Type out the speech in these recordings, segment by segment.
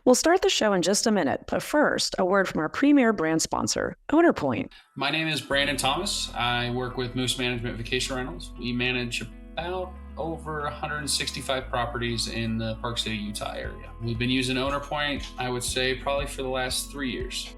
We'll start the show in just a minute, but first, a word from our premier brand sponsor, OwnerPoint. My name is Brandon Thomas. I work with Moose Management Vacation Rentals. We manage about over 165 properties in the Park City, Utah area. We've been using OwnerPoint, I would say, probably for the last 3 years.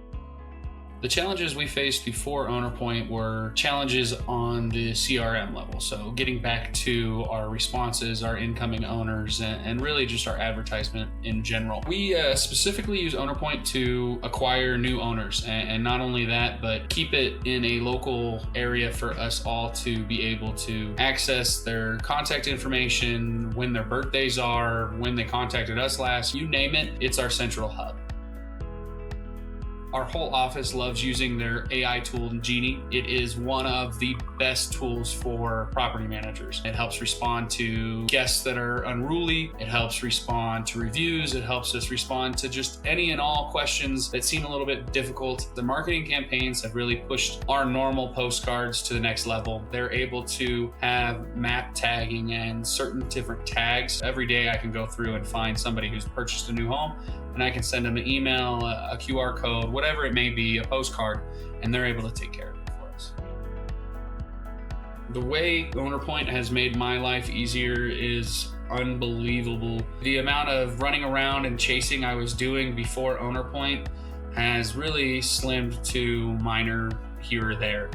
The challenges we faced before OwnerPoint were challenges on the CRM level. So getting back to our responses, our incoming owners, and really just our advertisement in general. We specifically use OwnerPoint to acquire new owners. And not only that, but keep it in a local area for us all to be able to access their contact information, when their birthdays are, when they contacted us last, you name it, it's our central hub. Our whole office loves using their AI tool, Genie. It is one of the best tools for property managers. It helps respond to guests that are unruly. It helps respond to reviews. It helps us respond to just any and all questions that seem a little bit difficult. The marketing campaigns have really pushed our normal postcards to the next level. They're able to have map tagging and certain different tags. Every day I can go through and find somebody who's purchased a new home, and I can send them an email, a QR code, whatever it may be, a postcard, and they're able to take care of it for us. The way OwnerPoint has made my life easier is unbelievable. The amount of running around and chasing I was doing before OwnerPoint has really slimmed to minor here or there.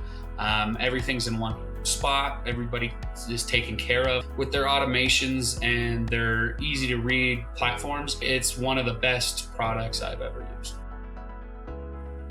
Everything's in one spot. Everybody is taken care of with their automations and their easy to read platforms. It's one of the best products I've ever used.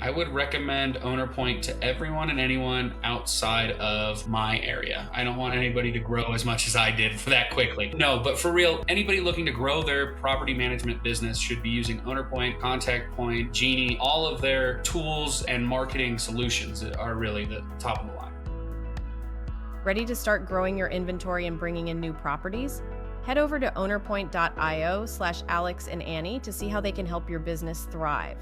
I would recommend OwnerPoint to everyone and anyone outside of my area. I don't want anybody to grow as much as I did for that quickly. No, but for real, anybody looking to grow their property management business should be using OwnerPoint, ContactPoint, Genie. All of their tools and marketing solutions are really the top of the line. Ready to start growing your inventory and bringing in new properties? Head over to ownerpoint.io/Alex and Annie to see how they can help your business thrive.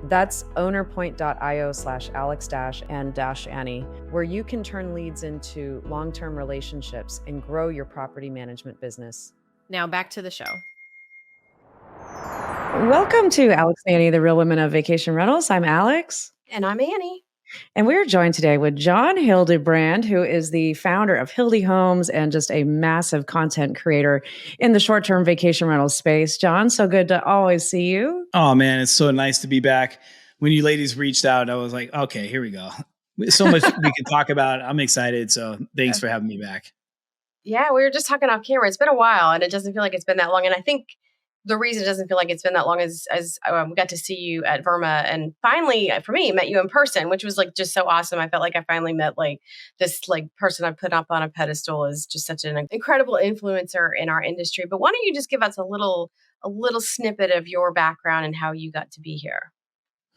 That's ownerpoint.io/Alex-and-Annie, where you can turn leads into long-term relationships and grow your property management business. Now back to the show. Welcome to Alex and Annie, the Real Women of Vacation Rentals. I'm Alex. And I'm Annie. And we're joined today with John Hildebrand, who is the founder of Hilde Homes and just a massive content creator in the short-term vacation rental space. John, so good to always see you. Oh, man, it's so nice to be back. When you ladies reached out, I was like, okay, here we go. So much we can talk about. I'm excited. So thanks for having me back. Yeah, we were just talking off camera. It's been a while, and it doesn't feel like it's been that long. And I think the reason it doesn't feel like it's been that long is we got to see you at Verma, and finally, for me, met you in person, which was like just so awesome. I felt like I finally met like this like person I put up on a pedestal is just such an incredible influencer in our industry. But why don't you just give us a little snippet of your background and how you got to be here?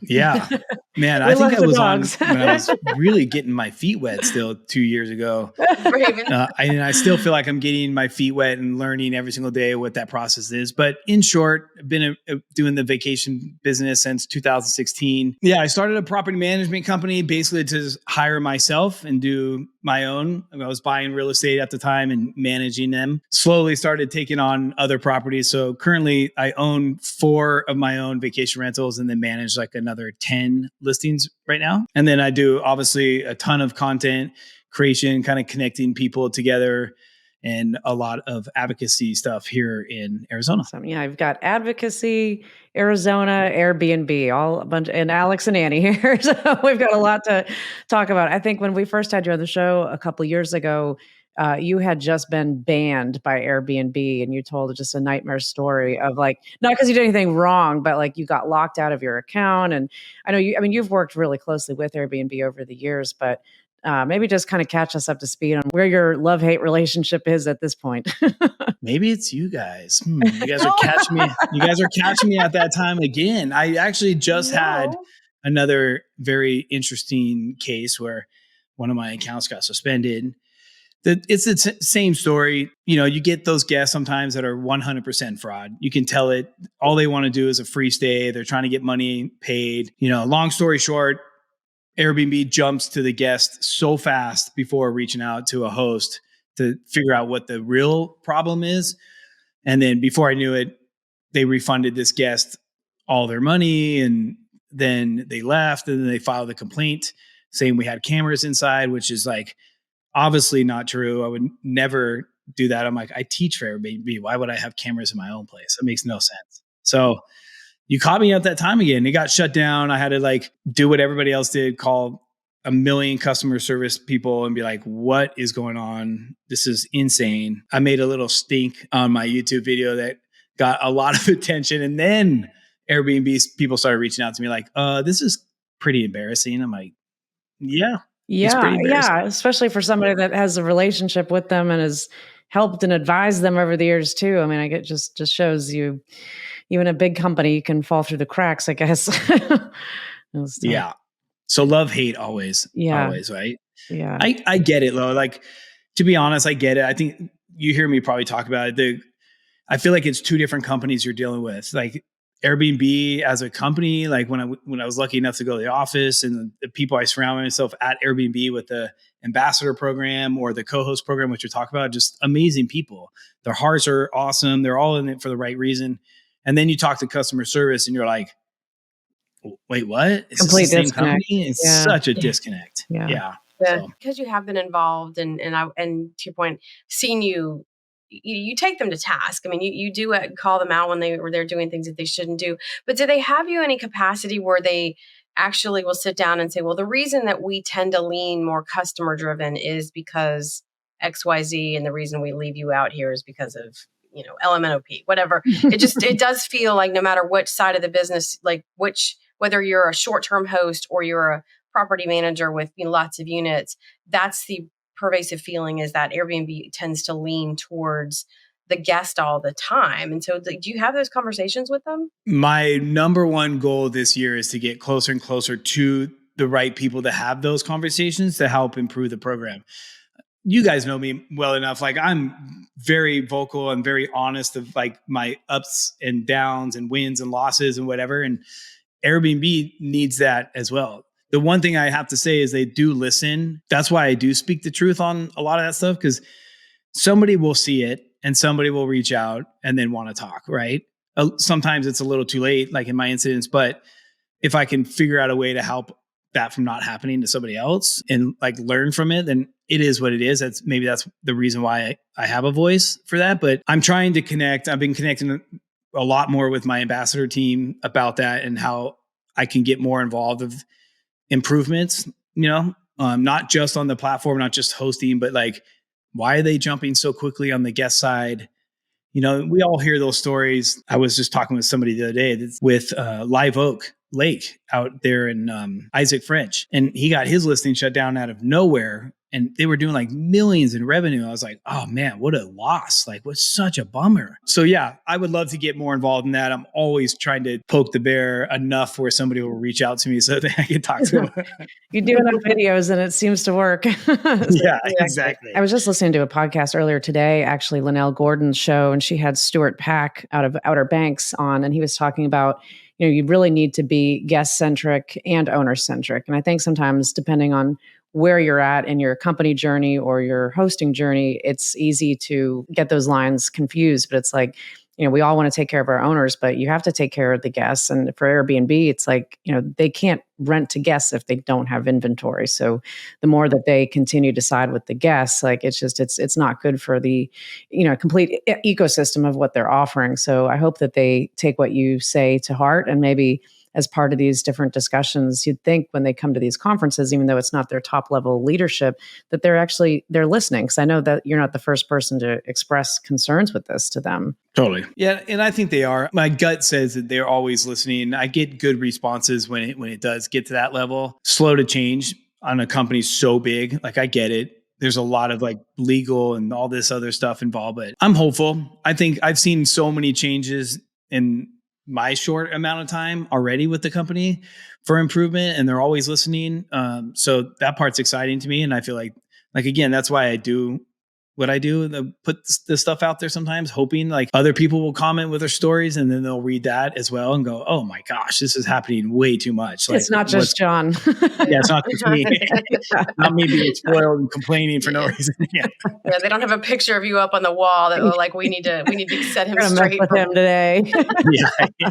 Yeah, man, I think I was on when I was really getting my feet wet still 2 years ago. I still feel like I'm getting my feet wet and learning every single day what that process is. But in short, I've been doing the vacation business since 2016. Yeah, I started a property management company basically to just hire myself and do my own. I was buying real estate at the time and managing them. Slowly started taking on other properties. So currently I own 4 of my own vacation rentals and then manage like another 10 listings right now. And then I do obviously a ton of content creation, kind of connecting people together, and a lot of advocacy stuff here in Arizona. Yeah, I've got Advocacy, Arizona, Airbnb, all a bunch, and Alex and Annie here. So we've got a lot to talk about. I think when we first had you on the show a couple of years ago, you had just been banned by Airbnb, and you told just a nightmare story of like, not because you did anything wrong, but like you got locked out of your account. And I know you've worked really closely with Airbnb over the years, but maybe just kind of catch us up to speed on where your love-hate relationship is at this point. Maybe it's you guys. You guys are catching me. You guys are catching me at that time again. I actually just had another very interesting case where one of my accounts got suspended. It's the same story. You know, you get those guests sometimes that are 100% fraud. You can tell it. All they want to do is a free stay. They're trying to get money paid. You know, long story short, Airbnb jumps to the guest so fast before reaching out to a host to figure out what the real problem is. And then before I knew it, they refunded this guest all their money, and then they left, and then they filed a complaint saying we had cameras inside, which is like obviously not true. I would never do that. I'm like, I teach for Airbnb. Why would I have cameras in my own place? It makes no sense. So you caught me at that time again. It got shut down. I had to like do what everybody else did, call a million customer service people and be like, what is going on? This is insane. I made a little stink on my YouTube video that got a lot of attention. And then Airbnb people started reaching out to me like, this is pretty embarrassing. I'm like, yeah. Yeah. Especially for somebody that has a relationship with them and has helped and advised them over the years too. I mean, I get just shows you, even a big company, you can fall through the cracks, I guess. Yeah. So love, hate, always, right? Yeah. I get it, though. Like, to be honest, I get it. I think you hear me probably talk about it. I feel like it's two different companies you're dealing with. Like Airbnb as a company, like when I was lucky enough to go to the office, and the people I surround myself at Airbnb with the ambassador program or the co-host program, which we talk about, just amazing people. Their hearts are awesome. They're all in it for the right reason. And then you talk to customer service and you're like, wait, what? Is complete this the same disconnect. company? It's such a disconnect. Yeah. So. Because you have been involved and to your point, seen you take them to task. I mean, you do call them out when they're doing things that they shouldn't do. But do they have you any capacity where they actually will sit down and say, well, the reason that we tend to lean more customer driven is because XYZ, and the reason we leave you out here is because of, LMNOP, whatever. It does feel like no matter which side of the business, like whether you're a short-term host or you're a property manager with lots of units, that's the pervasive feeling, is that Airbnb tends to lean towards the guest all the time. And so do you have those conversations with them? My number one goal this year is to get closer and closer to the right people to have those conversations to help improve the program. You guys know me well enough. Like, I'm very vocal and very honest of like my ups and downs and wins and losses and whatever. And Airbnb needs that as well. The one thing I have to say is they do listen. That's why I do speak the truth on a lot of that stuff, because somebody will see it and somebody will reach out and then want to talk, right? Sometimes it's a little too late, like in my incidents, but if I can figure out a way to help that from not happening to somebody else and like learn from it, then it is what it is. That's the reason why I have a voice for that. But I'm trying to connect. I've been connecting a lot more with my ambassador team about that and how I can get more involved of improvements, not just on the platform, not just hosting, but like, why are they jumping so quickly on the guest side? We all hear those stories. I was just talking with somebody the other day with Live Oak Lake out there in Isaac French, and he got his listing shut down out of nowhere, and they were doing like millions in revenue. I was like, oh man, what a loss. Like, what's such a bummer. So yeah, I would love to get more involved in that. I'm always trying to poke the bear enough where somebody will reach out to me so that I can talk to them. You do enough videos and it seems to work. Yeah, exactly. I was just listening to a podcast earlier today, actually, Linnell Gordon's show, and she had Stuart Pack out of Outer Banks on, and he was talking about, you really need to be guest centric and owner centric. And I think sometimes, depending on where you're at in your company journey or your hosting journey, it's easy to get those lines confused. But it's like, we all want to take care of our owners, but you have to take care of the guests. And for Airbnb, it's like, they can't rent to guests if they don't have inventory. So the more that they continue to side with the guests, like it's not good for the, complete ecosystem of what they're offering. So I hope that they take what you say to heart, and maybe as part of these different discussions, you'd think when they come to these conferences, even though it's not their top level leadership, that they're listening. Because I know that you're not the first person to express concerns with this to them. Totally. Yeah. And I think they are. My gut says that they're always listening. I get good responses when it does get to that level. Slow to change on a company so big. Like, I get it. There's a lot of like legal and all this other stuff involved, but I'm hopeful. I think I've seen so many changes in my short amount of time already with the company for improvement, and they're always listening. So that part's exciting to me. And I feel like again, that's why I do what I do, put this stuff out there sometimes, hoping like other people will comment with their stories, and then they'll read that as well and go, oh my gosh, this is happening way too much. Like, it's not just John. Yeah, it's not just me. Not me being spoiled and complaining for no reason. Yeah, they don't have a picture of you up on the wall that like we need to set him straight with him today. Yeah.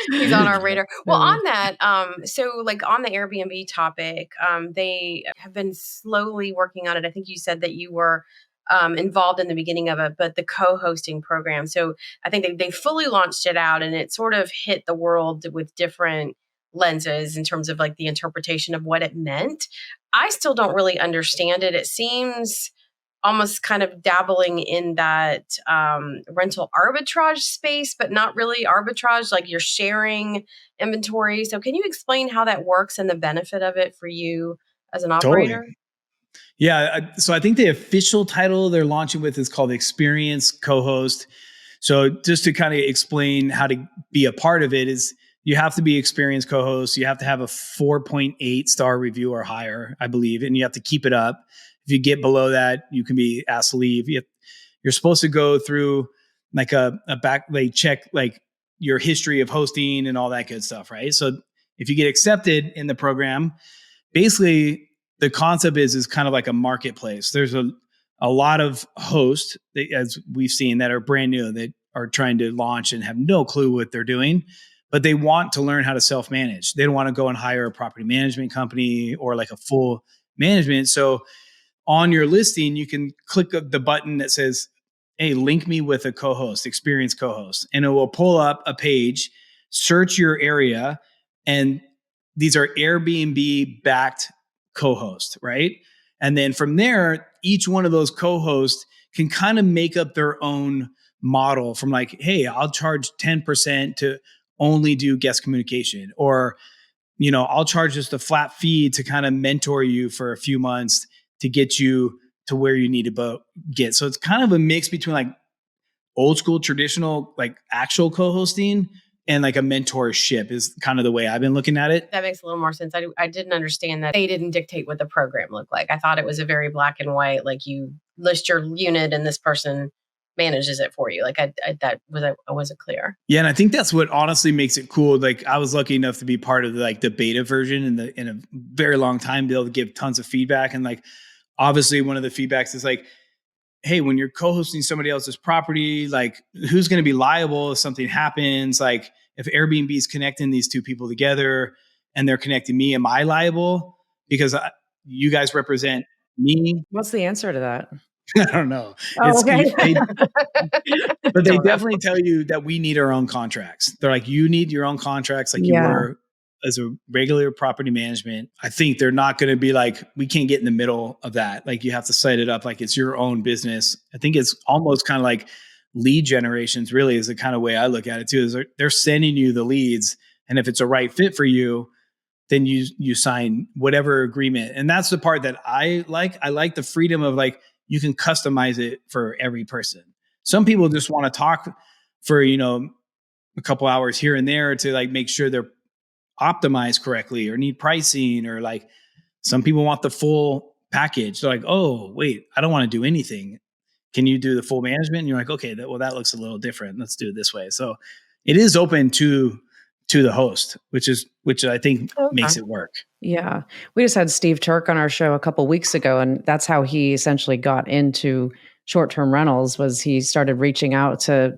He's on our radar. Well, on that, so like on the Airbnb topic, they have been slowly working on it. I think you said that you were involved in the beginning of it, but the co-hosting program. So I think they fully launched it out, and it sort of hit the world with different lenses in terms of like the interpretation of what it meant. I still don't really understand it. It seems almost kind of dabbling in that rental arbitrage space, but not really arbitrage, like you're sharing inventory. So can you explain how that works and the benefit of it for you as an operator? Totally. Yeah. So I think the official title they're launching with is called Experience Co-host. So just to kind of explain how to be a part of it is you have to be experienced co-host. You have to have a 4.8 star review or higher, I believe, and you have to keep it up. If you get below that, you can be asked to leave. You're supposed to go through like a back, like check like your history of hosting and all that good stuff, right? So if you get accepted in the program, basically the concept is kind of like a marketplace. There's a lot of hosts, as we've seen, that are brand new, that are trying to launch and have no clue what they're doing, but they want to learn how to self-manage. They don't want to go and hire a property management company or like a full management. So on your listing, you can click the button that says, hey, link me with a co-host, experienced co-host, and it will pull up a page, search your area, and these are Airbnb backed co-hosts, right? And then from there, each one of those co-hosts can kind of make up their own model from like, hey, I'll charge 10% to only do guest communication, or, you know, I'll charge just a flat fee to kind of mentor you for a few months to get you to where you need to get. So it's kind of a mix between like old school, traditional, like actual co-hosting and like a mentorship is kind of the way I've been looking at it. That makes a little more sense. I didn't understand that they didn't dictate what the program looked like. I thought it was a very black and white, like you list your unit and this person manages it for you. Like I wasn't clear. Yeah. And I think that's what honestly makes it cool. Like I was lucky enough to be part of like the beta version in a very long time, be able to give tons of feedback. And like, obviously one of the feedbacks is like, hey, when you're co-hosting somebody else's property, like who's going to be liable if something happens? Like if Airbnb is connecting these two people together and they're connecting me, am I liable? Because you guys represent me. What's the answer to that? I don't know. Oh, okay. But they definitely tell you that we need our own contracts. They're like, you need your own contracts like you were as a regular property management. I think they're not going to be like, we can't get in the middle of that. Like you have to set it up like it's your own business. I think it's almost kind of like lead generations really is the kind of way I look at it too, is they're sending you the leads. And if it's a right fit for you, then you sign whatever agreement. And that's the part that I like. I like the freedom of like, you can customize it for every person. Some people just want to talk for, you know, a couple hours here and there to like make sure they're optimized correctly or need pricing, or like some people want the full package. They're like, oh, wait, I don't want to do anything. Can you do the full management? And you're like, okay, that looks a little different. Let's do it this way. So it is open to the host, which I think makes it work. Yeah. We just had Steve Turk on our show a couple weeks ago, and that's how he essentially got into short-term rentals. Was he started reaching out to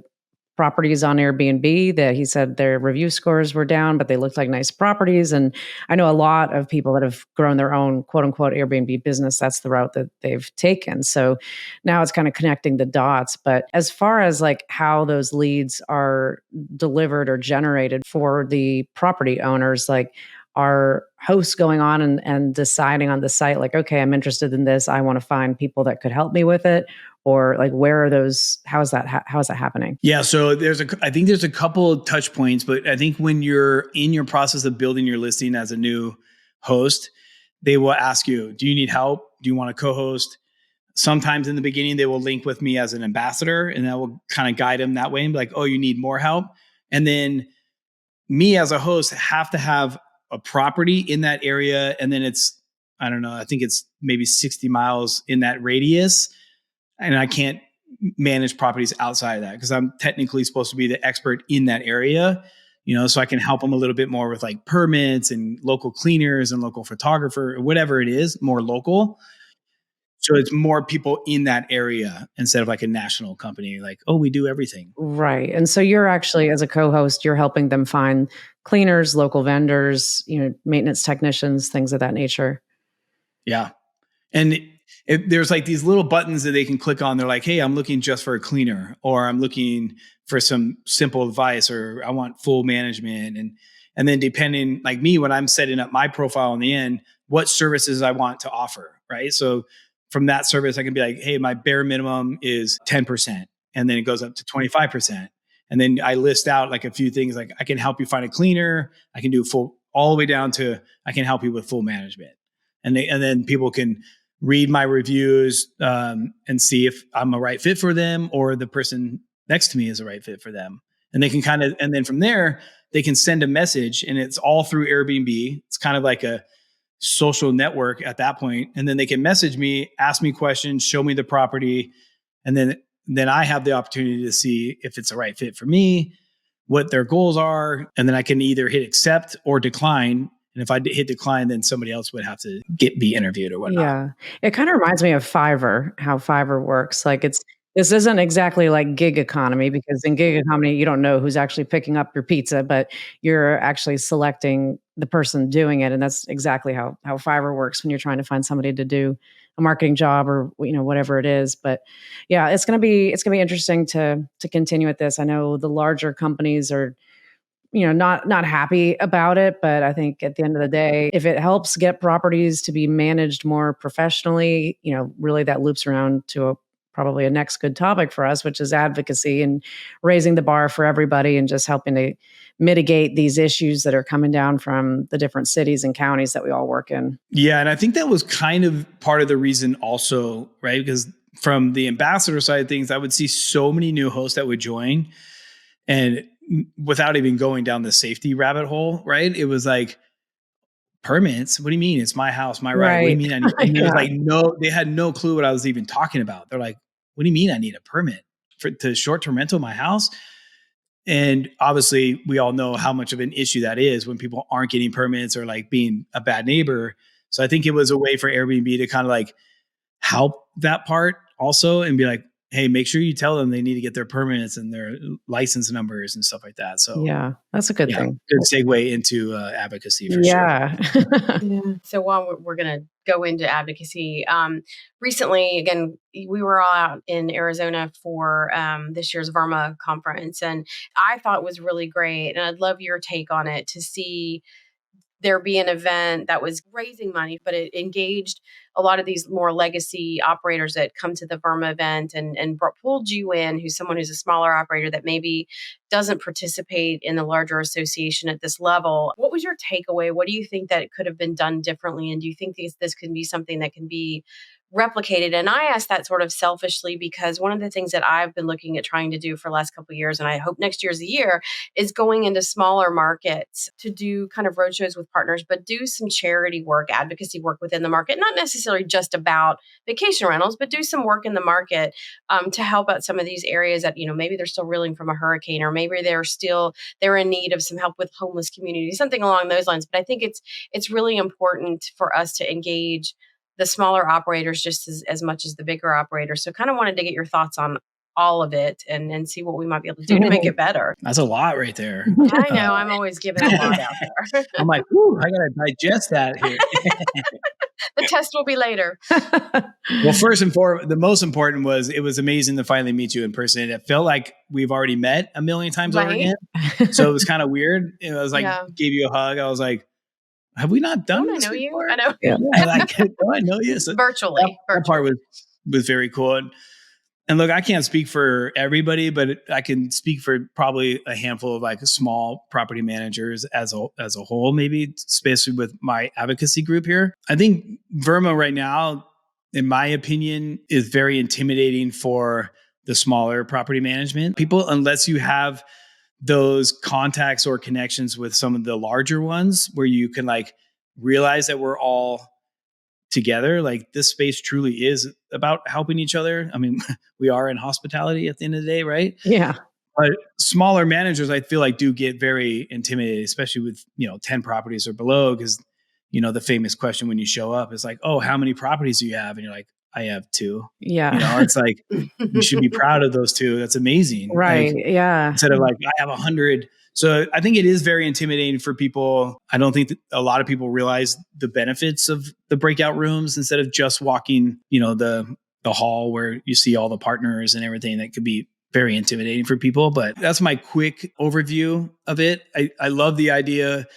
properties on Airbnb that he said their review scores were down, but they looked like nice properties. And I know a lot of people that have grown their own quote unquote Airbnb business. That's the route that they've taken. So now it's kind of connecting the dots. But as far as like how those leads are delivered or generated for the property owners, like are hosts going on and deciding on the site, like, okay, I'm interested in this. I want to find people that could help me with it. Or like, where are those? How is that happening? Yeah. So I think there's a couple of touch points, but I think when you're in your process of building your listing as a new host, they will ask you, do you need help? Do you want to co-host? Sometimes in the beginning, they will link with me as an ambassador, and that will kind of guide them that way and be like, oh, you need more help. And then me as a host have to have a property in that area. And then it's, I don't know, I think it's maybe 60 miles in that radius. and I can't manage properties outside of that because I'm technically supposed to be the expert in that area, so I can help them a little bit more with like permits and local cleaners and local photographer or whatever it is, more local. So it's more people in that area instead of like a national company, like, oh, we do everything. Right. And so you're actually, as a co-host, you're helping them find cleaners, local vendors, maintenance technicians, things of that nature. Yeah. And there's like these little buttons that they can click on. They're like, hey, I'm looking just for a cleaner, or I'm looking for some simple advice, or I want full management. And then depending, like me, when I'm setting up my profile in the end, what services I want to offer, right? So from that service, I can be like, hey, my bare minimum is 10%. And then it goes up to 25%. And then I list out like a few things, like I can help you find a cleaner. I can do full, all the way down to, I can help you with full management. And then people can read my reviews and see if I'm a right fit for them or the person next to me is a right fit for them. And they can and then from there, they can send a message, and it's all through Airbnb. It's kind of like a social network at that point. And then they can message me, ask me questions, show me the property. And then I have the opportunity to see if it's a right fit for me, what their goals are. And then I can either hit accept or decline. And if I hit decline, then somebody else would have to be interviewed or whatnot. Yeah. It kind of reminds me of Fiverr, how Fiverr works. Like this isn't exactly like gig economy, because in gig economy, you don't know who's actually picking up your pizza, but you're actually selecting the person doing it. And that's exactly how Fiverr works when you're trying to find somebody to do a marketing job or, whatever it is. But yeah, it's going to be interesting to continue with this. I know the larger companies are, not happy about it, but I think at the end of the day, if it helps get properties to be managed more professionally, really that loops around to probably a next good topic for us, which is advocacy and raising the bar for everybody and just helping to mitigate these issues that are coming down from the different cities and counties that we all work in. Yeah. And I think that was kind of part of the reason also, right? Because from the ambassador side of things, I would see so many new hosts that would join, and without even going down the safety rabbit hole, right? It was like, permits? What do you mean? It's my house, my right. What do you mean? And it was like, no, they had no clue what I was even talking about. They're like, what do you mean I need a permit to short-term rental my house? And obviously we all know how much of an issue that is when people aren't getting permits or like being a bad neighbor. So I think it was a way for Airbnb to kind of like help that part also and be like, hey, make sure you tell them they need to get their permits and their license numbers and stuff like that. So yeah, that's a good thing. Good segue into advocacy for sure. Yeah. So while we're going to go into advocacy, recently, again, we were all out in Arizona for this year's VRMA conference, and I thought it was really great. And I'd love your take on it, to see there be an event that was raising money, but it engaged a lot of these more legacy operators that come to the VRMA event and pulled you in, who's someone who's a smaller operator that maybe doesn't participate in the larger association at this level. What was your takeaway? What do you think that it could have been done differently? And do you think this can be something that can be replicated? And I ask that sort of selfishly because one of the things that I've been looking at trying to do for the last couple of years, and I hope next year's the year, is going into smaller markets to do kind of roadshows with partners, but do some charity work, advocacy work within the market, not necessarily just about vacation rentals, but do some work in the market to help out some of these areas that, maybe they're still reeling from a hurricane, or maybe they're in need of some help with homeless communities, something along those lines. But I think it's really important for us to engage the smaller operators just as much as the bigger operators. So kind of wanted to get your thoughts on all of it and see what we might be able to do to make it better. That's a lot right there. I know. I'm always giving a lot out there. I'm like, ooh, I got to digest that here. The test will be later. Well, first and foremost, the most important was it was amazing to finally meet you in person. It felt like we've already met a million times over again. So it was kind of weird. It was like, gave you a hug. I was like, have we not done this before? You? I know. Yeah. Like, do I know you? So Virtually. That part was very cool. And look, I can't speak for everybody, but I can speak for probably a handful of like small property managers as a whole, maybe, especially with my advocacy group here. I think VRMA right now, in my opinion, is very intimidating for the smaller property management people, unless you have those contacts or connections with some of the larger ones where you can like realize that we're all together. Like this space truly is about helping each other. I mean, we are in hospitality at the end of the day, right? Yeah. But smaller managers, I feel like, do get very intimidated, especially with, 10 properties or below, because, the famous question when you show up is like, oh, how many properties do you have? And you're like, I have 2. Yeah. It's like, you should be proud of those 2. That's amazing. Right. Like, yeah. Instead of like, I have 100. So I think it is very intimidating for people. I don't think that a lot of people realize the benefits of the breakout rooms instead of just walking, the hall where you see all the partners and everything. That could be very intimidating for people. But that's my quick overview of it. I love the idea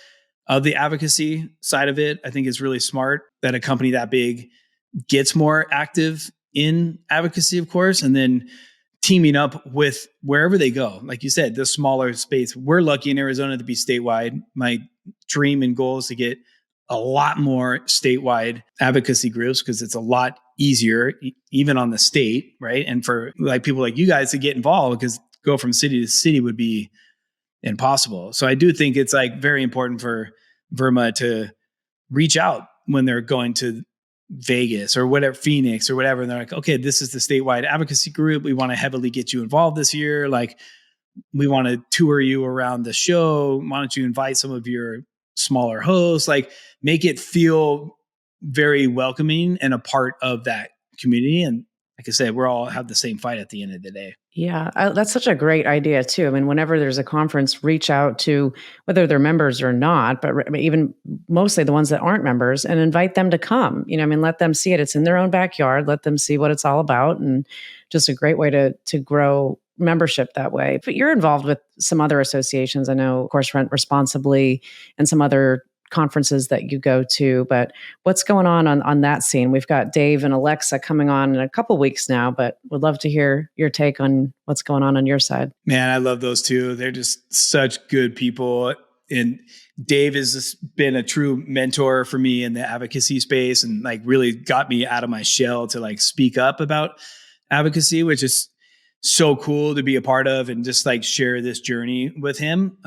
of the advocacy side of it. I think it's really smart that a company that big gets more active in advocacy, of course, and then teaming up with wherever they go. Like you said, the smaller space. We're lucky in Arizona to be statewide. My dream and goal is to get a lot more statewide advocacy groups because it's a lot easier, even on the state, right? And for like people like you guys to get involved, because go from city to city would be impossible. So I do think it's like very important for Verma to reach out when they're going to Vegas or whatever, Phoenix or whatever. And they're like, okay, this is the statewide advocacy group. We want to heavily get you involved this year. Like, we want to tour you around the show. Why don't you invite some of your smaller hosts? Like, make it feel very welcoming and a part of that community. And like I said, we're all have the same fight at the end of the day. Yeah, that's such a great idea too. I mean, whenever there's a conference, reach out to whether they're members or not, but even mostly the ones that aren't members, and invite them to come. Let them see it. It's in their own backyard. Let them see what it's all about, and just a great way to grow membership that way. But you're involved with some other associations. I know, of course, Rent Responsibly and some other conferences that you go to, but what's going on that scene? We've got Dave and Alexa coming on in a couple weeks now, but would love to hear your take on what's going on your side. Man, I love those 2. They're just such good people. And Dave has just been a true mentor for me in the advocacy space and like really got me out of my shell to like speak up about advocacy, which is so cool to be a part of and just like share this journey with him.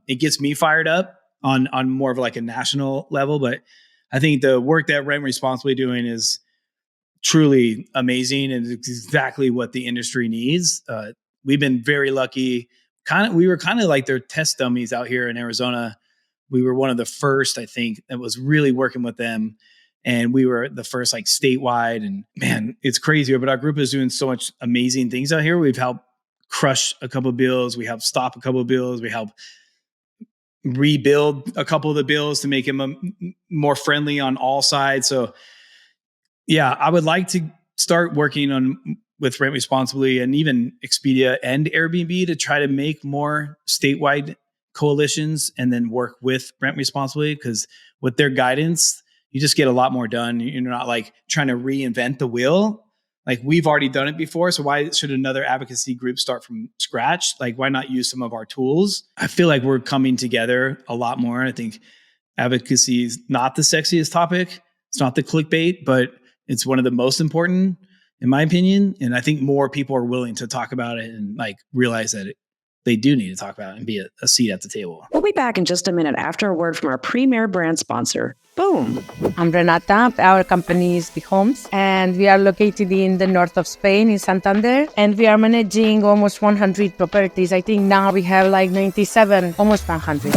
It gets me fired up on more of like a national level. But I think the work that Rent Responsibly doing is truly amazing and it's exactly what the industry needs. We've been very lucky. We were kind of like their test dummies out here in Arizona. We were one of the first, I think, that was really working with them. And we were the first like statewide. And man, it's crazy. But our group is doing so much amazing things out here. We've helped crush a couple of bills. We helped stop a couple of bills. We helped rebuild a couple of the bills to make them more friendly on all sides. So yeah, I would like to start working with Rent Responsibly and even Expedia and Airbnb to try to make more statewide coalitions and then work with Rent Responsibly, because with their guidance, you just get a lot more done. You're not like trying to reinvent the wheel. Like, we've already done it before. So why should another advocacy group start from scratch? Like, why not use some of our tools? I feel like we're coming together a lot more. I think advocacy is not the sexiest topic. It's not the clickbait, but it's one of the most important, in my opinion. And I think more people are willing to talk about it and like realize that they do need to talk about it and be a seat at the table. We'll be back in just a minute after a word from our premier brand sponsor. Boom. I'm Renata. Our company is Hilde Homes, and we are located in the north of Spain, in Santander, and we are managing almost 100 properties. I think now we have like 97, almost 100.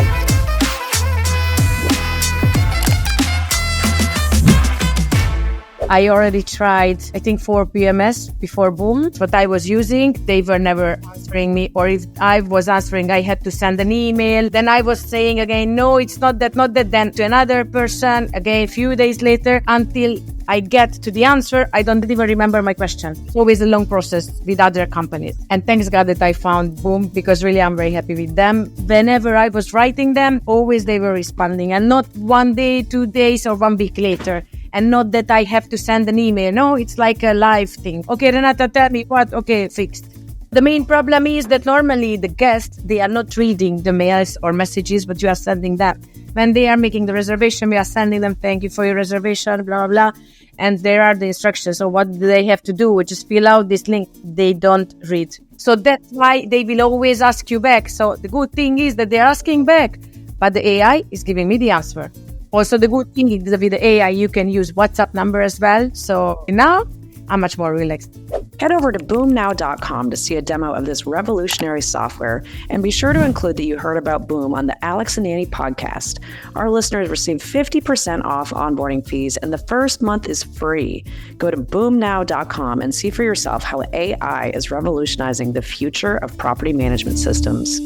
I already tried, I think, 4 PMS before Boom, what I was using. They were never answering me, or if I was answering, I had to send an email. Then I was saying again, no, it's not that, then to another person, again, a few days later, until I get to the answer. I don't even remember my question. It's always a long process with other companies. And thanks God that I found Boom, because really I'm very happy with them. Whenever I was writing them, always they were responding, and not 1 day, 2 days, or 1 week later. And not that I have to send an email. No, it's like a live thing. Okay, Renata, tell me what? Okay, fixed. The main problem is that normally the guests, they are not reading the mails or messages, but you are sending them. When they are making the reservation, we are sending them, thank you for your reservation, blah, blah, blah. And there are the instructions. So what do they have to do? Just fill out this link. They don't read. So that's why they will always ask you back. So the good thing is that they're asking back, but the AI is giving me the answer. Also, the good thing is with the AI, you can use WhatsApp number as well. So now I'm much more relaxed. Head over to boomnow.com to see a demo of this revolutionary software, and be sure to include that you heard about Boom on the Alex and Annie podcast. Our listeners receive 50% off onboarding fees, and the first month is free. Go to boomnow.com and see for yourself how AI is revolutionizing the future of property management systems.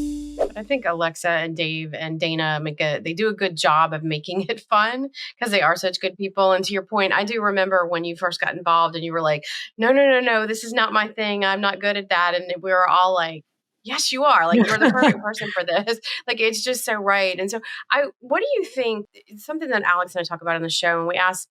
I think Alexa and Dave and Dana they do a good job of making it fun because they are such good people. And to your point, I do remember when you first got involved and you were like, no, this is not my thing. I'm not good at that. And we were all like, yes, you are. Like, you're the perfect person for this. Like, it's just so right. And so what do you think? It's something that Alex and I talk about on the show, and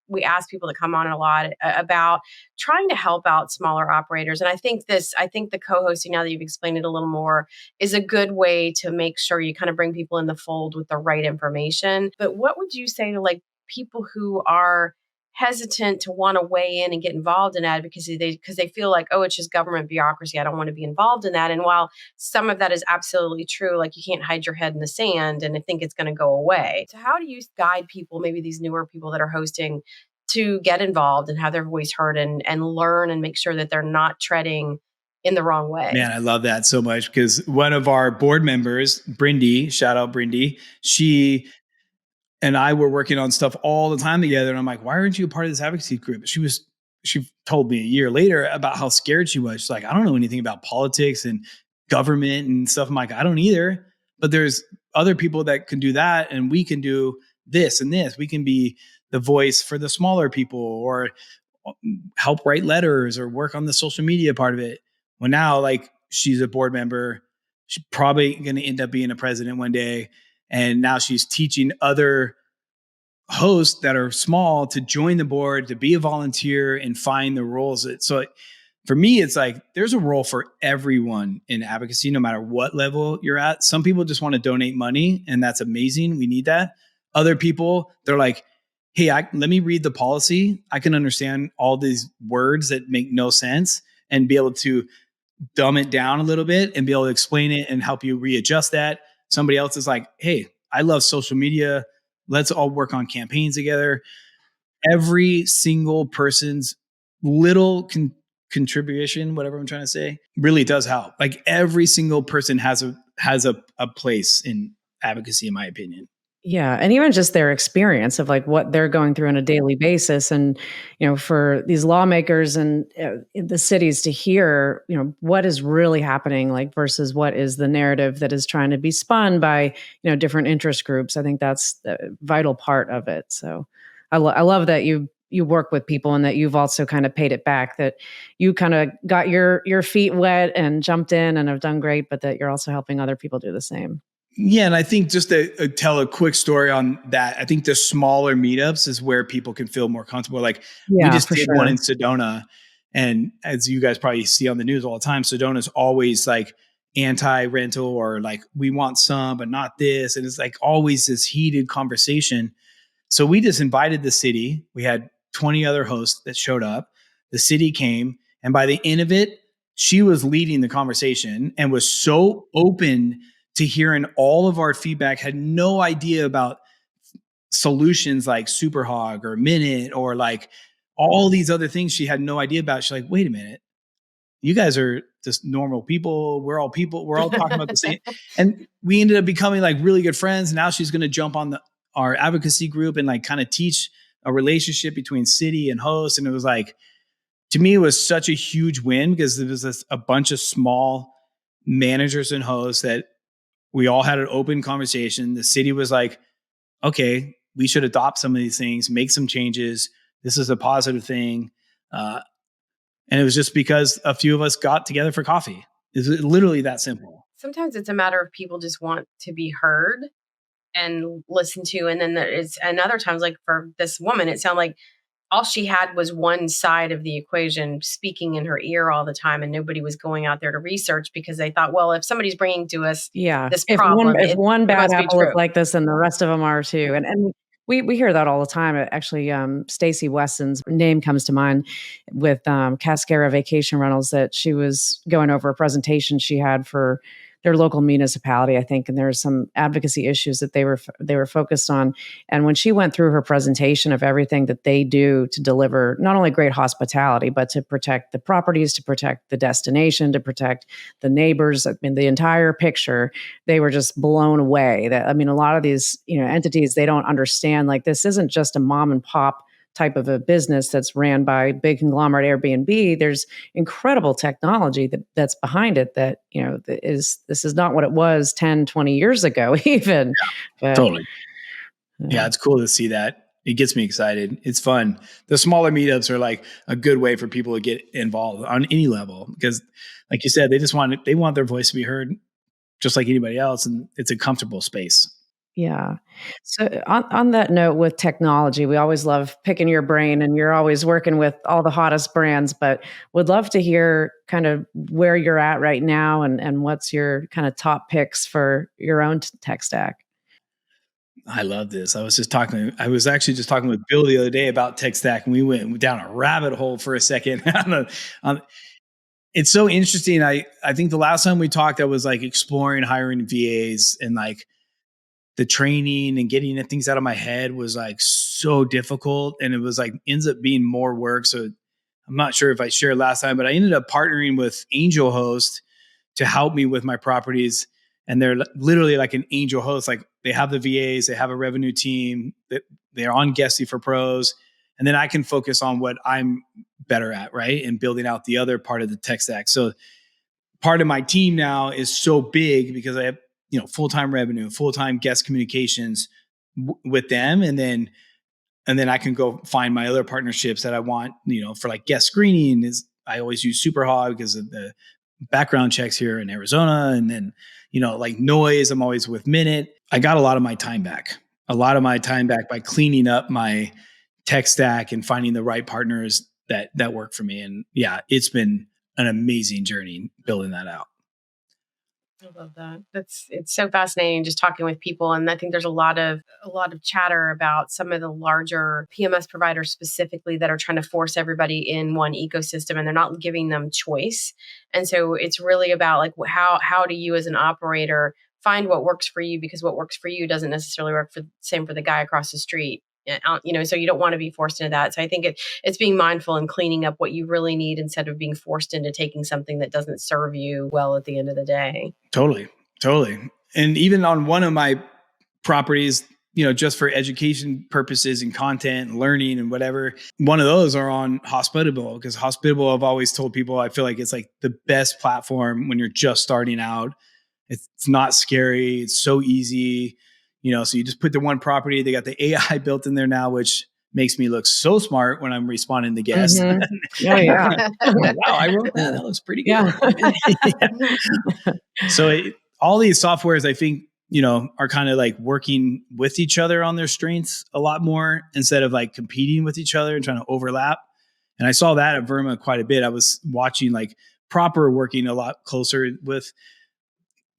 we ask people to come on a lot about trying to help out smaller operators. And I think the co-hosting, now that you've explained it a little more, is a good way to make sure you kind of bring people in the fold with the right information. But what would you say to like people who are hesitant to want to weigh in and get involved in advocacy because they feel like, oh, it's just government bureaucracy, I don't want to be involved in that? And while some of that is absolutely true, like, you can't hide your head in the sand and think it's going to go away. So how do you guide people, maybe these newer people that are hosting, to get involved and have their voice heard and learn and make sure that they're not treading in the wrong way? Man, I love that so much, because one of our board members, Brindy, shout out Brindy, she and I were working on stuff all the time together. And I'm like, why aren't you a part of this advocacy group? She told me a year later about how scared she was. She's like, I don't know anything about politics and government and stuff. I'm like, I don't either, but there's other people that can do that. And we can do this and this. We can be the voice for the smaller people, or help write letters, or work on the social media part of it. Well, now, like, she's a board member. She's probably going to end up being a president one day. And now she's teaching other hosts that are small to join the board, to be a volunteer and find the roles. So for me, it's like, there's a role for everyone in advocacy, no matter what level you're at. Some people just want to donate money, and that's amazing. We need that. Other people, they're like, hey, let me read the policy. I can understand all these words that make no sense and be able to dumb it down a little bit and be able to explain it and help you readjust that. Somebody else is like, hey, I love social media. Let's all work on campaigns together. Every single person's little contribution, whatever I'm trying to say, really does help. Like, every single person has a place in advocacy, in my opinion. Yeah. And even just their experience of like what they're going through on a daily basis. And, for these lawmakers and the cities to hear, what is really happening, like, versus what is the narrative that is trying to be spun by, different interest groups. I think that's the vital part of it. So I love that you work with people, and that you've also kind of paid it back, that you kind of got your feet wet and jumped in and have done great, but that you're also helping other people do the same. Yeah. And I think, just to tell a quick story on that, I think the smaller meetups is where people can feel more comfortable. Like, we just did one in Sedona. And as you guys probably see on the news all the time, Sedona's always like anti-rental, or like, we want some, but not this. And it's like always this heated conversation. So we just invited the city. We had 20 other hosts that showed up. The city came. And by the end of it, she was leading the conversation and was so open to hearing all of our feedback, had no idea about solutions like Superhog or Minute, or like all these other things she had no idea about. She's like, wait a minute, you guys are just normal people. We're all people. We're all talking about the same. And we ended up becoming like really good friends. Now she's going to jump on our advocacy group and like kind of teach a relationship between city and host. And it was like, to me, it was such a huge win, because there was a bunch of small managers and hosts that we all had an open conversation. The city was like, okay, we should adopt some of these things, make some changes. This is a positive thing. And it was just because a few of us got together for coffee. It's literally that simple. Sometimes it's a matter of people just want to be heard and listened to. And then and other times, like for this woman, it sounded like all she had was one side of the equation speaking in her ear all the time, and nobody was going out there to research, because they thought, well, if somebody's bringing to us this problem, if one bad apple is like this, then the rest of them are too. And we hear that all the time. Actually, Stacey Wesson's name comes to mind with Cascara Vacation Rentals, that she was going over a presentation she had for their local municipality, I think, and there were some advocacy issues that they were focused on. And when she went through her presentation of everything that they do to deliver not only great hospitality, but to protect the properties, to protect the destination, to protect the neighbors, I mean, the entire picture, they were just blown away. That, I mean, a lot of these, entities, they don't understand, like, this isn't just a mom and pop type of a business that's ran by big conglomerate Airbnb. There's incredible technology that's behind it that, this is not what it was 10, 20 years ago, even. But, totally. Yeah, it's cool to see that. It gets me excited. It's fun. The smaller meetups are like a good way for people to get involved on any level, because like you said, they want their voice to be heard just like anybody else. And it's a comfortable space. Yeah. So on that note, with technology, we always love picking your brain, and you're always working with all the hottest brands, but would love to hear kind of where you're at right now and what's your kind of top picks for your own tech stack. I love this. I was actually just talking with Bill the other day about tech stack, and we went down a rabbit hole for a second. It's so interesting. I think the last time we talked, I was like exploring hiring VAs, and like the training and getting things out of my head was like so difficult. And it was like, ends up being more work. So I'm not sure if I shared last time, but I ended up partnering with Angel Host to help me with my properties. And they're literally like an angel host. Like, they have the VAs, they have a revenue team, they're on Guesty for pros. And then I can focus on what I'm better at, right? And building out the other part of the tech stack. So part of my team now is so big because I have, full-time revenue, full-time guest communications with them. And then I can go find my other partnerships that I want, for like guest screening. I always use Superhog because of the background checks here in Arizona. And then, like noise, I'm always with Minute. I got a lot of my time back by cleaning up my tech stack and finding the right partners that work for me. And yeah, it's been an amazing journey building that out. I love that. It's so fascinating just talking with people. And I think there's a lot of chatter about some of the larger PMS providers specifically that are trying to force everybody in one ecosystem, and they're not giving them choice. And so it's really about like, how do you as an operator find what works for you, because what works for you doesn't necessarily work for the guy across the street. So you don't want to be forced into that. So I think it's being mindful and cleaning up what you really need instead of being forced into taking something that doesn't serve you well at the end of the day. Totally. And even on one of my properties, just for education purposes and content and learning and whatever, one of those are on Hospitable, because Hospitable, I've always told people, I feel like it's like the best platform when you're just starting out. It's not scary. It's so easy. So you just put the one property, they got the AI built in there now, which makes me look so smart when I'm responding to guests. Mm-hmm. Yeah. Wow, I wrote that. That was pretty good. Yeah. So all these softwares, I think, are kind of like working with each other on their strengths a lot more instead of like competing with each other and trying to overlap. And I saw that at Verma quite a bit. I was watching like Proper working a lot closer with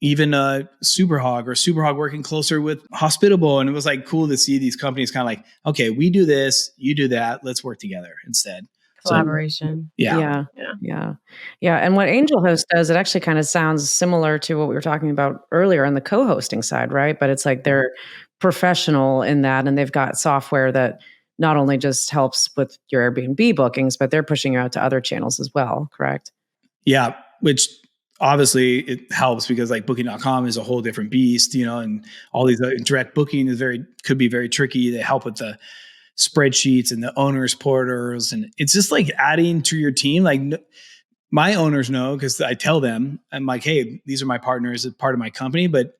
even Superhog working closer with Hospitable. And it was like cool to see these companies kind of like, okay, we do this, you do that, let's work together instead. Collaboration. So, yeah. And what Angel Host does, it actually kind of sounds similar to what we were talking about earlier on the co-hosting side, right? But it's like they're professional in that, and they've got software that not only just helps with your Airbnb bookings, but they're pushing you out to other channels as well, correct? Yeah, which obviously it helps because like booking.com is a whole different beast, and all these direct booking could be very tricky. They help with the spreadsheets and the owners portals. And it's just like adding to your team. Like my owners know, because I tell them, I'm like, hey, these are my partners as part of my company, but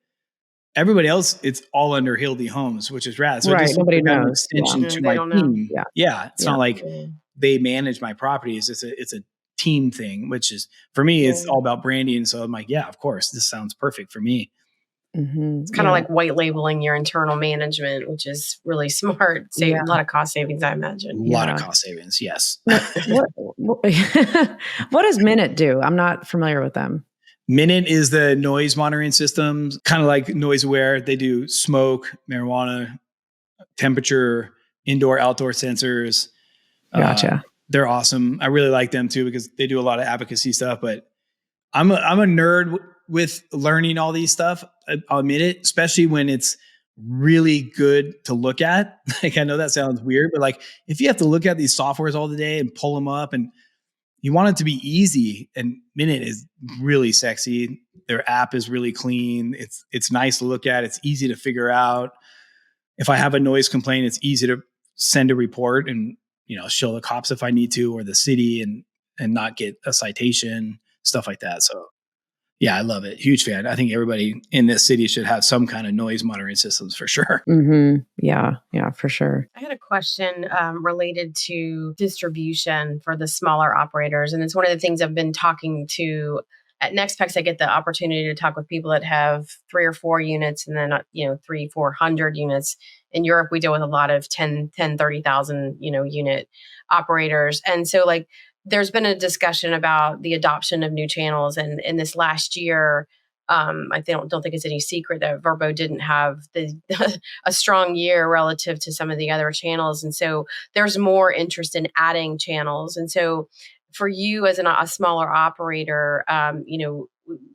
everybody else, it's all under Hilde Homes, which is rad. So right. Nobody knows. An extension to my team. Yeah. It's not like they manage my properties. It's a team thing, which is, for me, it's all about branding. So I'm like, yeah, of course, this sounds perfect for me. Mm-hmm. It's kind of like white labeling your internal management, which is really smart. Save a lot of cost savings, I imagine. A lot of cost savings, yes. What does Minute do? I'm not familiar with them. Minute is the noise monitoring system, kind of like Noise Aware. They do smoke, marijuana, temperature, indoor, outdoor sensors. Gotcha. They're awesome. I really like them too because they do a lot of advocacy stuff. But I'm a nerd with learning all these stuff. I'll admit it, especially when it's really good to look at. Like, I know that sounds weird, but like if you have to look at these softwares all the day and pull them up, and you want it to be easy, and Minute is really sexy. Their app is really clean. It's nice to look at. It's easy to figure out. If I have a noise complaint, it's easy to send a report and, show the cops if I need to, or the city, and not get a citation, stuff like that. So yeah, I love it. Huge fan. I think everybody in this city should have some kind of noise monitoring systems for sure. Mm-hmm. Yeah, for sure. I had a question related to distribution for the smaller operators. And it's one of the things I've been talking to at NextPex. I get the opportunity to talk with people that have 3 or 4 units, and then, 300-400 units. In Europe, we deal with a lot of 30,000, unit operators. And so like, there's been a discussion about the adoption of new channels. And in this last year, I don't think it's any secret that Vrbo didn't have a strong year relative to some of the other channels. And so there's more interest in adding channels. And so for you as a smaller operator,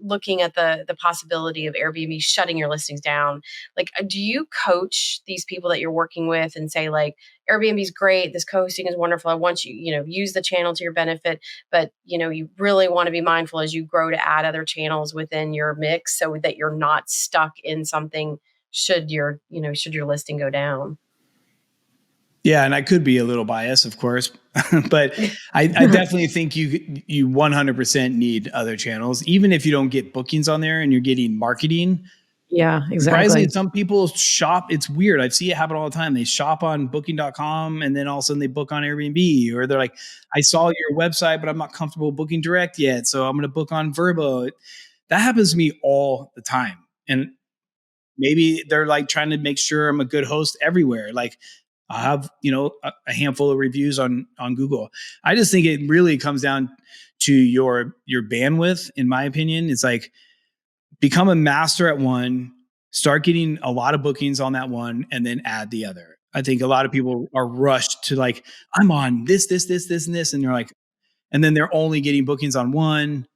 looking at the possibility of Airbnb shutting your listings down, like, do you coach these people that you're working with and say, like, Airbnb is great, this co-hosting is wonderful, I want you, use the channel to your benefit, but, you really want to be mindful as you grow to add other channels within your mix so that you're not stuck in something should your listing go down? Yeah, and I could be a little biased, of course, but I definitely think you 100% need other channels, even if you don't get bookings on there and you're getting marketing. Yeah, exactly. Surprisingly, some people shop. It's weird. I see it happen all the time. They shop on Booking.com, and then all of a sudden they book on Airbnb, or they're like, "I saw your website, but I'm not comfortable booking direct yet, so I'm going to book on Vrbo." That happens to me all the time, and maybe they're like trying to make sure I'm a good host everywhere. Like, I have, a handful of reviews on Google. I just think it really comes down to your bandwidth. In my opinion, it's like, become a master at one, start getting a lot of bookings on that one, and then add the other. I think a lot of people are rushed to like, I'm on this, and this. And they're like, and then they're only getting bookings on one.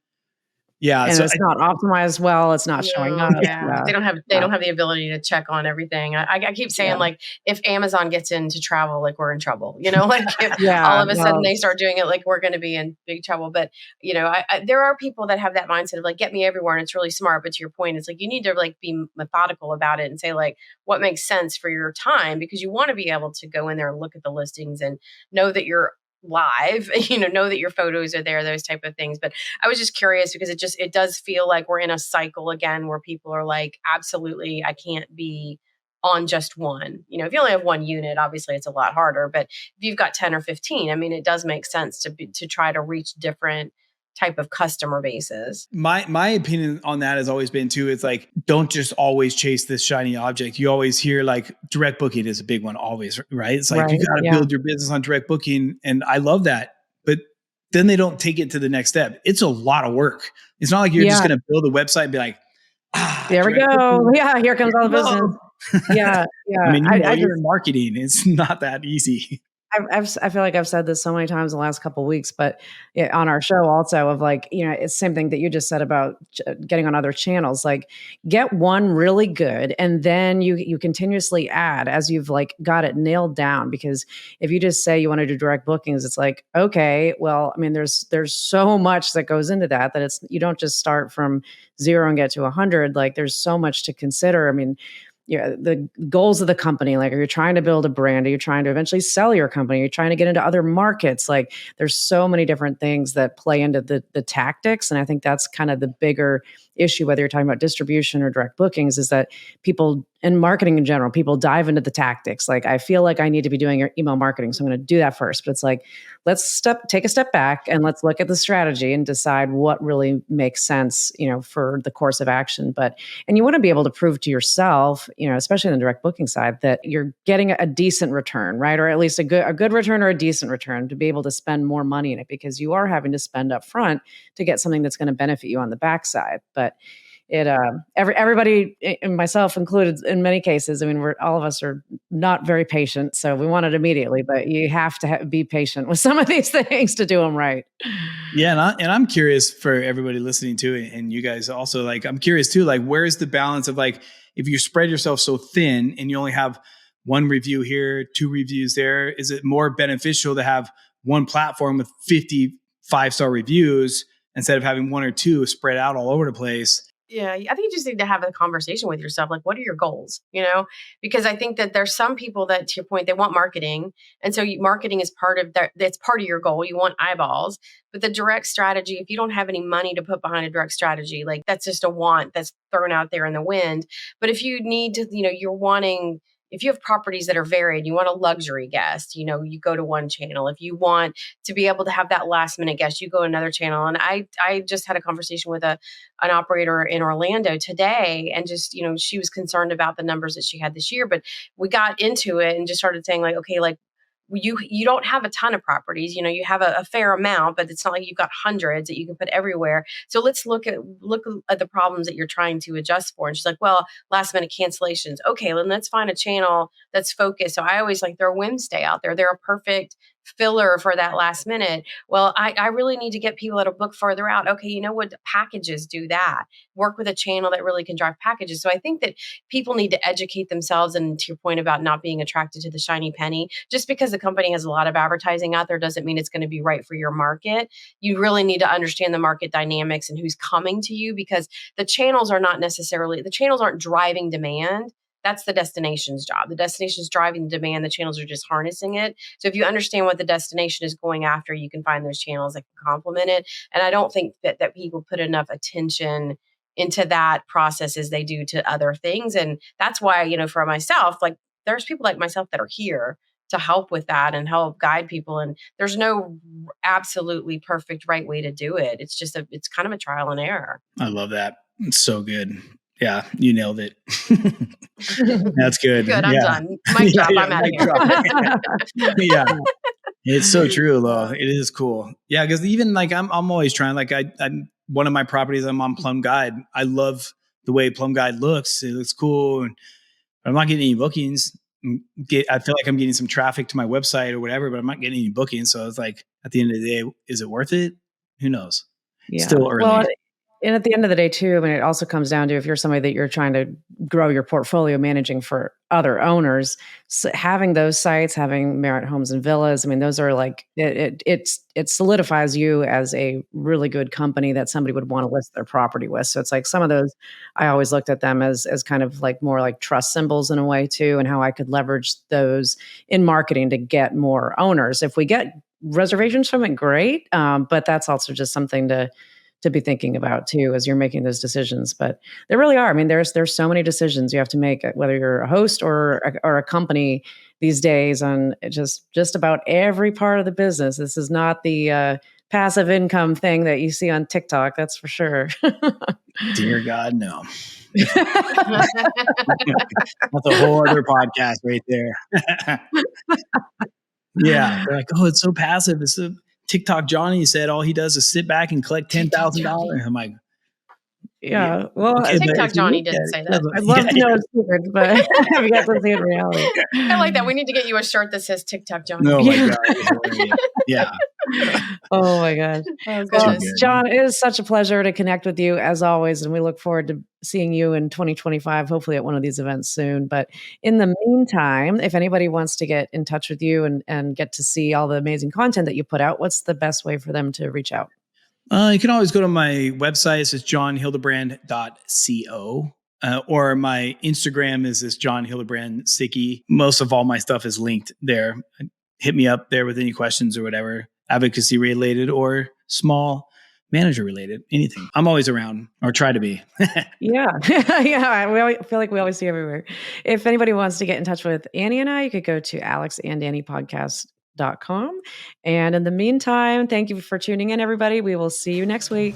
Yeah. And so it's not optimized well. It's not showing up. Yeah. They don't have the ability to check on everything. I keep saying, like, if Amazon gets into travel, like, we're in trouble, like if all of a sudden they start doing it, like, we're going to be in big trouble. But, there are people that have that mindset of like, get me everywhere. And it's really smart. But to your point, it's like, you need to like be methodical about it and say like, what makes sense for your time, because you want to be able to go in there and look at the listings and know that you're live, know that your photos are there, those type of things. But I was just curious because it does feel like we're in a cycle again where people are like, absolutely, I can't be on just one. If you only have one unit, obviously it's a lot harder, but if you've got 10 or 15, I mean, it does make sense to try to reach different type of customer bases. My opinion on that has always been too, it's like, don't just always chase this shiny object. You always hear like direct booking is a big one always, right? It's like, you got to build your business on direct booking. And I love that. But then they don't take it to the next step. It's a lot of work. It's not like you're just going to build a website and be like, there we go. Booking. Yeah. Here comes all the business. Yeah. I mean, you're in marketing. It's not that easy. I feel like I've said this so many times in the last couple of weeks, but on our show also of like, it's the same thing that you just said about getting on other channels, like get one really good. And then you continuously add as you've like got it nailed down, because if you just say you want to do direct bookings, it's like, okay, well, I mean, there's so much that goes into that you don't just start from 0 and get to 100. Like there's so much to consider. I mean, the goals of the company, like, are you trying to build a brand? Are you trying to eventually sell your company? Are you trying to get into other markets? Like there's so many different things that play into the tactics. And I think that's kind of the bigger issue, whether you're talking about distribution or direct bookings, is that people in marketing in general, people dive into the tactics. Like, I feel like I need to be doing your email marketing, so I'm going to do that first. But it's like, let's take a step back and let's look at the strategy and decide what really makes sense, for the course of action. And you want to be able to prove to yourself, especially on the direct booking side, that you're getting a decent return, right? Or at least a good return or a decent return, to be able to spend more money in it, because you are having to spend up front to get something that's going to benefit you on the backside. But everybody, and myself included in many cases, I mean, all of us are not very patient. So we want it immediately, but you have to be patient with some of these things to do them right. Yeah. And I'm curious for everybody listening to it, and you guys also, like, I'm curious too, like, where's the balance of, like, if you spread yourself so thin and you only have one review here, 2 reviews there, is it more beneficial to have one platform with 50 5-star reviews instead of having 1 or 2 spread out all over the place? Yeah, I think you just need to have a conversation with yourself. Like, what are your goals? Because I think that there's some people that, to your point, they want marketing. And so marketing is part of that's part of your goal. You want eyeballs, but the direct strategy, if you don't have any money to put behind a direct strategy, like, that's just a want that's thrown out there in the wind. But if you need to, if you have properties that are varied, you want a luxury guest, you go to one channel. If you want to be able to have that last minute guest, you go another channel. And I just had a conversation with an operator in Orlando today, and just, she was concerned about the numbers that she had this year, but we got into it and just started saying, like, okay, like, you don't have a ton of properties, you have a fair amount, but it's not like you've got hundreds that you can put everywhere. So let's look at the problems that you're trying to adjust for. And she's like, well, last minute cancellations. Okay, then let's find a channel that's focused. So I always like throw Wednesday out there. They're a perfect filler for that last minute. Well, I really need to get people that'll book further out. Okay, you know what? Packages do that. Work with a channel that really can drive packages. So I think that people need to educate themselves. And to your point about not being attracted to the shiny penny, just because the company has a lot of advertising out there doesn't mean it's going to be right for your market. You really need to understand the market dynamics and who's coming to you, because the channels aren't driving demand. That's the destination's job. The destination's driving the demand. The channels are just harnessing it. So if you understand what the destination is going after, you can find those channels that can complement it. And I don't think that people put enough attention into that process as they do to other things. And that's why, for myself, like, there's people like myself that are here to help with that and help guide people. And there's no absolutely perfect right way to do it. It's just it's kind of a trial and error. I love that. It's so good. Yeah, you nailed it. That's good. Good, I'm done. Mic drop, I'm out of here. Yeah, it's so true, though. It is cool. Yeah, because even, like, I'm always trying. Like, I'm one of my properties, I'm on Plum Guide. I love the way Plum Guide looks. It looks cool, and I'm not getting any bookings. I feel like I'm getting some traffic to my website or whatever, but I'm not getting any bookings. So it's like, at the end of the day, is it worth it? Who knows? Yeah. Still early. Well, and at the end of the day, too, I mean, it also comes down to, if you're somebody that you're trying to grow your portfolio managing for other owners, so having those sites, having Merit Homes and Villas, I mean, those are like, it solidifies you as a really good company that somebody would want to list their property with. So it's like, some of those, I always looked at them as kind of like more like trust symbols in a way too, and how I could leverage those in marketing to get more owners. If we get reservations from it, great. But that's also just something to be thinking about too, as you're making those decisions. But there really are. I mean, there's so many decisions you have to make, whether you're a host or a company these days, on just about every part of the business. This is not the passive income thing that you see on TikTok. That's for sure. Dear God, no. That's a whole other podcast right there. Yeah. They're like, oh, it's so passive. It's so TikTok Johnny said all he does is sit back and collect $10,000. I'm like, yeah. Well, okay, TikTok Johnny didn't say that. I'd love to know his secrets, but I've got to see it in reality. I like that. We need to get you a shirt that says TikTok Johnny. Oh my God. Yeah. Oh my gosh. Well, John, it is such a pleasure to connect with you as always. And we look forward to seeing you in 2025, hopefully at one of these events soon. But in the meantime, if anybody wants to get in touch with you and get to see all the amazing content that you put out, what's the best way for them to reach out? You can always go to my website. It's johnhildebrand.co. Or my Instagram is this John Hildebrand Sticky. Most of all my stuff is linked there. Hit me up there with any questions or whatever, advocacy related or small manager related, anything. I'm always around, or try to be. Yeah. Yeah. We feel like we always see you everywhere. If anybody wants to get in touch with Annie and I, you could go to alexandanniepodcast.com. And in the meantime, thank you for tuning in, everybody. We will see you next week.